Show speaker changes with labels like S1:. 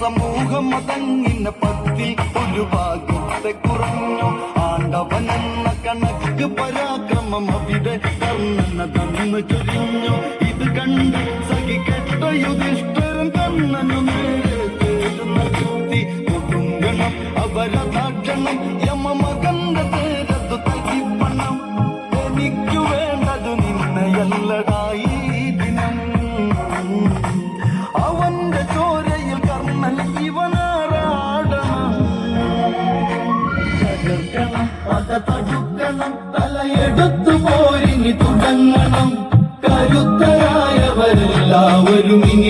S1: സമൂഹം അതങ്ങിന പത്തിൽ ഒരു ഭാഗത്തെ കുറഞ്ഞു. ആണ്ടവനെന്ന കണക്ക് പരാക്രമം അവിടെ കർണന തന്നു ചൊരിഞ്ഞു. ഇത് കണ്ട് സഖികെട്ട യുധിഷ്ഠിരൻ കർണനു നേരെ തേരുന്ന ശക്തി കൊടുങ്കണം അവരതാക്ഷണം യമമകന്റെ തേരതു തകിപ്പണം. എനിക്കു വേണ്ടതു നിന്നയല്ലടായി ദിനം. അവന്റെ ചോരയിൽ കർണൻ ഇവനാറാടണം. തകർക്കണം പത തടുക്കണം തലയെടുത്തു പോരിനി തുടങ്ങണം. കരുത്തരായവരെല്ലാവരും ഇനി